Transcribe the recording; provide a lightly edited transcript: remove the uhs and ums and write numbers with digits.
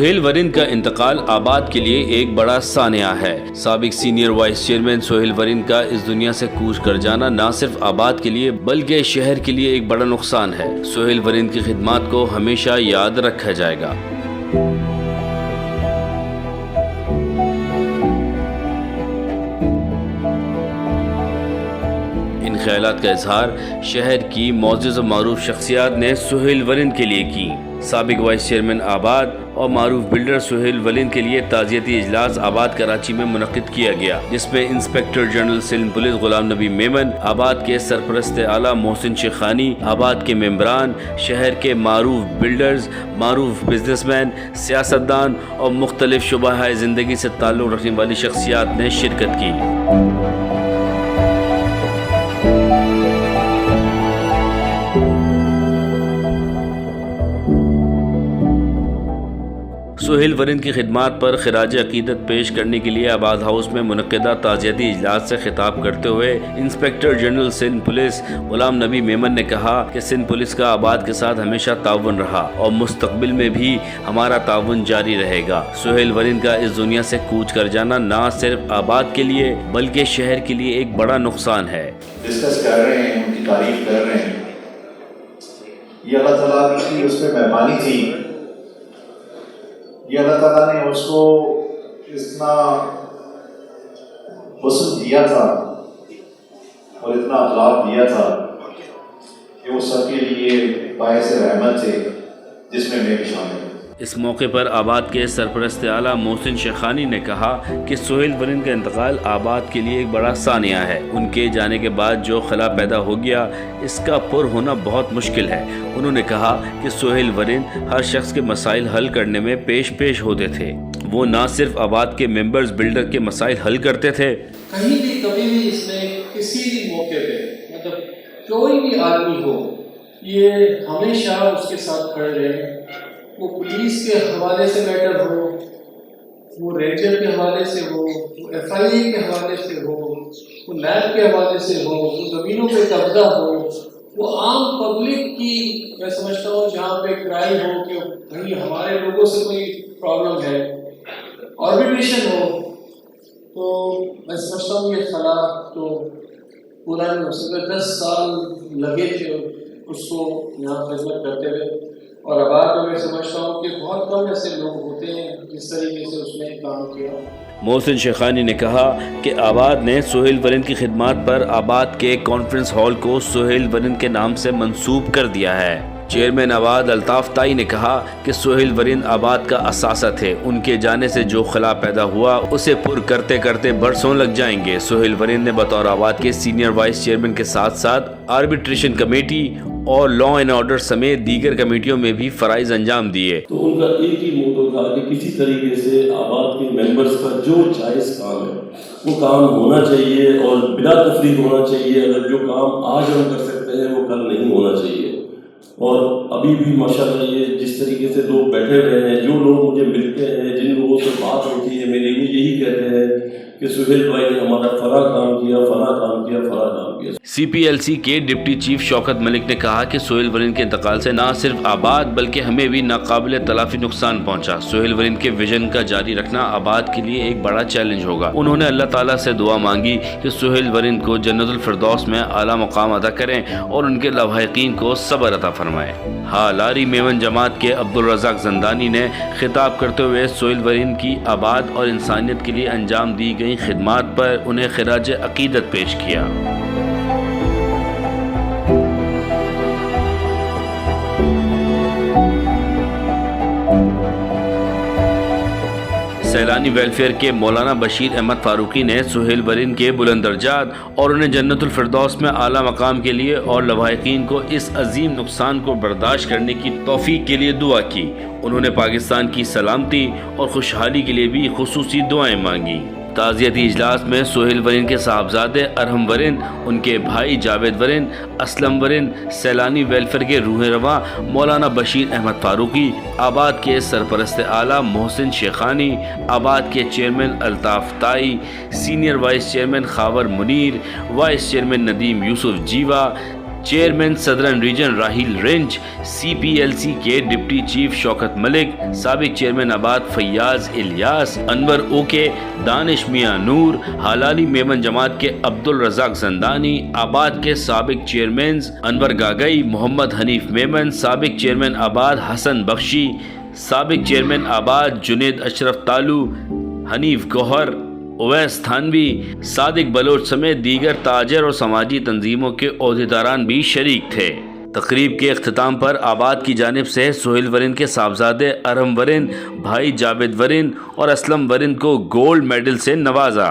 سہیل ورند کا انتقال آباد کے لیے ایک بڑا سانحہ ہے۔ سابق senior vice chairman Sohail Varand کا اس دنیا سے کوچ کر جانا نہ صرف آباد کے لیے بلکہ شہر کے لیے ایک بڑا نقصان ہے۔ سہیل ورند کی خدمات کو ہمیشہ یاد رکھا جائے گا۔ ان خیالات کا اظہار شہر کی معزز و معروف شخصیات نے سہیل ورند کے لیے کی۔ سابق وائس چیئرمین آباد اور معروف بلڈر سہیل ورند کے لیے تعزیتی اجلاس آباد کراچی میں منعقد کیا گیا، جس میں inspector general Sindh police Ghulam نبی میمن، آباد کے سرپرست اعلیٰ محسن شیخانی، آباد کے ممبران، شہر کے معروف بلڈرز، معروف بزنس مین، سیاستدان اور مختلف شعبہ زندگی سے تعلق رکھنے والی شخصیات نے شرکت کی۔ سہیل ورند کی خدمات پر خراج عقیدت پیش کرنے کے لیے آباد ہاؤس میں منعقدہ تعزیتی اجلاس سے خطاب کرتے ہوئے inspector general Sindh police Ghulam نبی میمن نے کہا کہ سندھ پولیس کا آباد کے ساتھ ہمیشہ تعاون رہا اور مستقبل میں بھی ہمارا تعاون جاری رہے گا۔ سہیل ورند کا اس دنیا سے کوچ کر جانا نہ صرف آباد کے لیے بلکہ شہر کے لیے ایک بڑا نقصان ہے۔ ڈسکس کر رہے ہیں، ان کی تعریف کر رہے ہیں، یہ اللہ تعالیٰ کی اس پہ مہربانی تھی، یہ اللہ تعالیٰ نے اس کو اتنا حسن دیا تھا اور اتنا اخلاق دیا تھا کہ وہ سب کے لیے باعث رحمت تھے، جس میں بھی شامل ہوں۔ اس موقع پر آباد کے سرپرست اعلیٰ محسن شیخانی نے کہا کہ سہیل ورند کا انتقال آباد کے لیے ایک بڑا سانحہ ہے۔ ان کے جانے کے بعد جو خلا پیدا ہو گیا اس کا پر ہونا بہت مشکل ہے۔ انہوں نے کہا کہ سہیل ورند ہر شخص کے مسائل حل کرنے میں پیش ہوتے تھے۔ وہ نہ صرف آباد کے ممبرز بلڈر کے مسائل حل کرتے تھے، کہیں بھی کبھی بھی اس میں کسی بھی موقع پہ مطلب کوئی بھی آدمی ہو، یہ ہمیشہ اس کے ساتھ کھڑے رہے۔ وہ پولیس کے حوالے سے میٹر ہو، وہ رینجر کے حوالے سے ہو، وہ ایف آئی اے کے حوالے سے ہو، وہ نیب کے حوالے سے ہو، وہ زمینوں پہ قبضہ ہو، وہ عام پبلک کی میں سمجھتا ہوں جہاں پہ کرائم ہو کہ بھائی ہمارے لوگوں سے کوئی پرابلم ہے، آربیٹریشن ہو، تو میں سمجھتا ہوں یہ خلا تو پورا نہیں ہو سکتا۔ 10 سال لگے تھے اس کو یہاں خدمت کرتے ہوئے، اور آباد میں سمجھتا ہوں کہ بہت کم ایسے لوگ ہوتے ہیں جس طریقے سے اس نے کام کیا۔ محسن شیخانی نے کہا کہ آباد نے سہیل ورند کی خدمات پر آباد کے کانفرنس ہال کو سہیل ورند کے نام سے منسوب کر دیا ہے۔ چیئرمین آباد الطاف تائی نے کہا کہ سہیل ورند آباد کا اثاثہ تھے، ان کے جانے سے جو خلا پیدا ہوا اسے پر کرتے کرتے برسوں لگ جائیں گے۔ سہیل ورند نے بطور آباد کے سینئر وائس چیئرمین کے ساتھ ساتھ آربیٹریشن کمیٹی اور لا اینڈ آرڈر سمیت دیگر کمیٹیوں میں بھی فرائض انجام دیے۔ تو ان کا ایک ہی موٹو تھا کہ کسی طریقے سے آباد کے ممبرز کا جو جائز کام ہے وہ کام ہونا چاہیے اور بلا تفریق ہونا چاہیے۔ اگر جو کام آج ہم کر سکتے ہیں وہ کل نہیں ہونا چاہیے۔ اور ابھی بھی ماشاءاللہ یہ جس طریقے سے لوگ بیٹھے ہوئے ہیں، جو لوگ مجھے ملتے ہیں، جن لوگوں سے بات ہوتی ہے، میرے لیے یہی کہتے ہیں کہ سہیل بھائی نے ہمارا فلاں کام کیا، فلاں کام کیا، فلاں کام کیا۔ سی پی ایل سی کے ڈپٹی چیف شوکت ملک نے کہا کہ سہیل ورند کے انتقال سے نہ صرف آباد بلکہ ہمیں بھی ناقابل تلافی نقصان پہنچا۔ سہیل ورند کے ویژن کا جاری رکھنا آباد کے لیے ایک بڑا چیلنج ہوگا۔ انہوں نے اللہ تعالیٰ سے دعا مانگی کہ سہیل ورند کو جنت الفردوس میں اعلیٰ مقام عطا کریں اور ان کے لواحقین کو صبر عطا فرمائیں۔ لاری میمن جماعت کے عبدالرزاق زندانی نے خطاب کرتے ہوئے سہیل ورند کی آباد اور انسانیت کے لیے انجام دی گئی خدمات پر انہیں خراج عقیدت پیش کیا۔ سیلانی ویلفیئر کے مولانا بشیر احمد فاروقی نے سہیل ورند کے بلند درجات اور انہیں جنت الفردوس میں اعلیٰ مقام کے لیے اور لواحقین کو اس عظیم نقصان کو برداشت کرنے کی توفیق کے لیے دعا کی۔ انہوں نے پاکستان کی سلامتی اور خوشحالی کے لیے بھی خصوصی دعائیں مانگی۔ تعزیتی اجلاس میں سہیل ورند کے صاحبزادے ارحم ورند، ان کے بھائی جاوید ورند، اسلم ورند، سیلانی ویلفیئر کے روح رواں مولانا بشیر احمد فاروقی، آباد کے سرپرست اعلیٰ محسن شیخانی، آباد کے chairman Altaf Tai, senior vice chairman Khawar Munir, vice chairman Nadeem Yousuf Jiwa, chairman southern region Raheel Ranj, CPLC کے ڈپٹی چیف شوکت ملک، سابق چیئرمین آباد فیاض الیاس، انور اوکے، دانش میاں نور، حلالی میمن جماعت کے عبدالرزاق زندانی، آباد کے سابق چیئرمینز انور گاگئی، محمد حنیف میمن، سابق چیئرمین آباد حسن بخشی، سابق چیئرمین آباد جنید اشرف تالو، حنیف گوہر، اویس تھانوی، صادق بلوچ سمیت دیگر تاجر اور سماجی تنظیموں کے عہدیداران بھی شریک تھے۔ تقریب کے اختتام پر آباد کی جانب سے سہیل ورن کے صاحبزادے ارم ورن، بھائی جاوید ورن اور اسلم ورن کو گولڈ میڈل سے نوازا۔